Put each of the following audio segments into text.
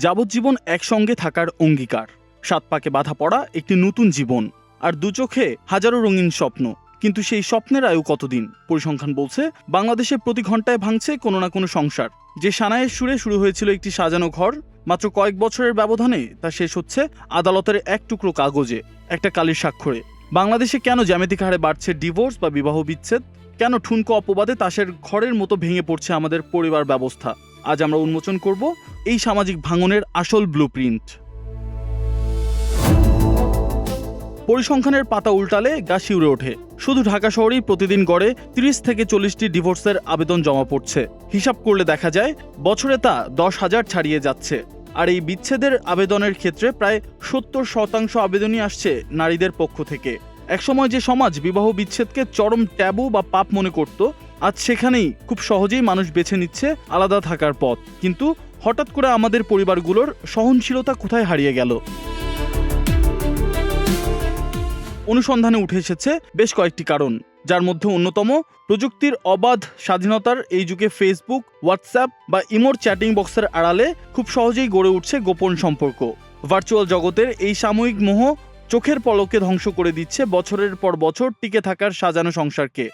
যাবজ্জীবন একসঙ্গে থাকার অঙ্গীকার, 7 পাকে বাঁধা পড়া একটি নতুন জীবন, আর দু চোখে হাজারো রঙিন স্বপ্ন। কিন্তু সেই স্বপ্নের আয়ু কতদিন? পরিসংখ্যান বলছে বাংলাদেশে প্রতি ঘন্টায় ভাঙছে কোনো না কোনো সংসার। যে সানাইয়ের সুরে শুরু হয়েছিল একটি সাজানো ঘর, মাত্র কয়েক বছরের ব্যবধানে তা শেষ হচ্ছে আদালতের এক টুকরো কাগজে, একটা কালির স্বাক্ষরে। বাংলাদেশে কেন জ্যামিতিক হারে বাড়ছে ডিভোর্স বা বিবাহ বিচ্ছেদ? কেন ঠুনকো অপবাদে তাসের ঘরের মতো ভেঙে পড়ছে আমাদের পরিবার ব্যবস্থা? আজ আমরা উন্মোচন করব এই সামাজিক ভাঙনের আসল ব্লুপ্রিন্ট। পরিসংখ্যানের পাতা উল্টালে গা শিউরে ওঠে। শুধু ঢাকা শহরেই প্রতিদিন গড়ে 30 থেকে 40টি ডিভোর্সের আবেদন জমা পড়ছে। হিসাব করলে দেখা যায় বছরে তা 10,000 ছাড়িয়ে যাচ্ছে। আর এই বিচ্ছেদের আবেদনের ক্ষেত্রে প্রায় 70% আবেদনই আসছে নারীদের পক্ষ থেকে। একসময় যে সমাজ বিবাহ বিচ্ছেদকে চরম ট্যাবু বা পাপ মনে করত, আজ সেখানেই খুব সহজেই মানুষ বেছে নিচ্ছে আলাদা থাকার পথ। কিন্তু হঠাৎ করে আমাদের পরিবারগুলোর সহনশীলতা কোথায় হারিয়ে গেল? অনুসন্ধানে উঠে এসেছে বেশ কয়েকটি কারণ, যার মধ্যে অন্যতম প্রযুক্তির অবাধ স্বাধীনতার এই যুগে ফেসবুক, হোয়াটসঅ্যাপ বা ইমোর চ্যাটিং বক্সের আড়ালে খুব সহজেই গড়ে উঠছে গোপন সম্পর্ক। ভার্চুয়াল জগতের এই সাময়িক মোহ চোখের পলকে ধ্বংস করে দিচ্ছে বছরের পর বছর টিকে থাকার সাজানো সংসারকে।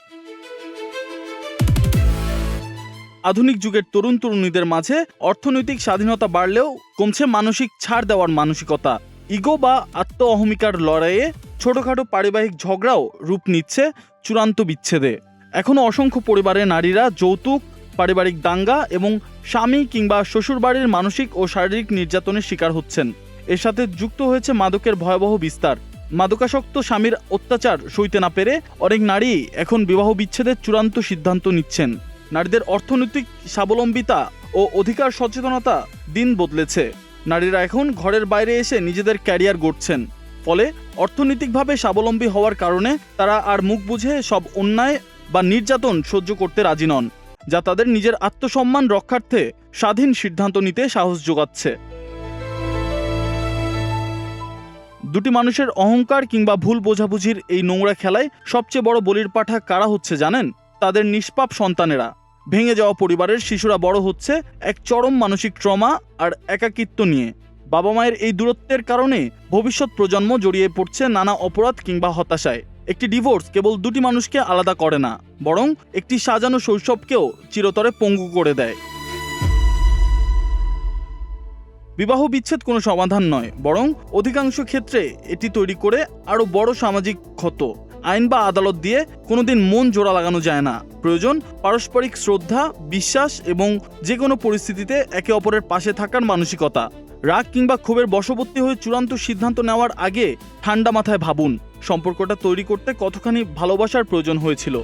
আধুনিক যুগের তরুণ তরুণীদের মাঝে অর্থনৈতিক স্বাধীনতা বাড়লেও কমছে মানসিক ছাড় দেওয়ার মানসিকতা। ইগো বা আত্ম অহমিকার লড়াইয়ে ছোটখাটো পারিবারিক ঝগড়াও রূপ নিচ্ছে চূড়ান্ত বিচ্ছেদে। এখনও অসংখ্য পরিবারে নারীরা যৌতুক, পারিবারিক দাঙ্গা এবং স্বামী কিংবা শ্বশুরবাড়ির মানসিক ও শারীরিক নির্যাতনের শিকার হচ্ছেন। এর সাথে যুক্ত হয়েছে মাদকের ভয়াবহ বিস্তার। মাদকাসক্ত স্বামীর অত্যাচার সইতে না পেরে অনেক নারী এখন বিবাহ বিচ্ছেদের চূড়ান্ত সিদ্ধান্ত নিচ্ছেন। নারীদের অর্থনৈতিক স্বাবলম্বিতা ও অধিকার সচেতনতা দিন বদলেছে। নারীরা এখন ঘরের বাইরে এসে নিজেদের ক্যারিয়ার গড়ছেন। ফলে অর্থনৈতিকভাবে স্বাবলম্বী হওয়ার কারণে তারা আর মুখ বুঝে সব অন্যায় বা নির্যাতন সহ্য করতে রাজি নন, যা তাদের নিজের আত্মসম্মান রক্ষার্থে স্বাধীন সিদ্ধান্ত নিতে সাহস যোগাচ্ছে। দুটি মানুষের অহংকার কিংবা ভুল বোঝাবুঝির এই নোংরা খেলায় সবচেয়ে বড় বলির পাঠা কারা হচ্ছে জানেন? তাদের নিষ্পাপ সন্তানেরা। ভেঙে যাওয়া পরিবারের শিশুরা বড় হচ্ছে এক চরম মানসিক ট্রমা আর একাকিত্ব নিয়ে। বাবা মায়ের এই দূরত্বের কারণে ভবিষ্যৎ প্রজন্ম জড়িয়ে পড়ছে নানা অপরাধ কিংবা হতাশায়। একটি ডিভোর্স কেবল দুটি মানুষকে আলাদা করে না, বরং একটি সাজানো শৈশবকেও চিরতরে পঙ্গু করে দেয়। বিবাহ বিচ্ছেদ কোনো সমাধান নয়, বরং অধিকাংশ ক্ষেত্রে এটি তৈরি করে আরও বড় সামাজিক ক্ষত। আইন বা আদালত দিয়ে কোনোদিন মন জোড়া লাগানো যায় না। প্রয়োজন পারস্পরিক শ্রদ্ধা, বিশ্বাস এবং যে কোনো পরিস্থিতিতে একে অপরের পাশে থাকার মানসিকতা। রাগ কিংবা ক্ষোভের বশবর্তী হয়ে চূড়ান্ত সিদ্ধান্ত নেওয়ার আগে ঠান্ডা মাথায় ভাবুন, সম্পর্কটা তৈরি করতে কতখানি ভালোবাসার প্রয়োজন হয়েছিল।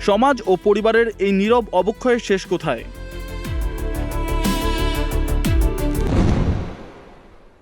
সমাজ ও পরিবারের এই নীরব অবক্ষয়ের শেষ কোথায়?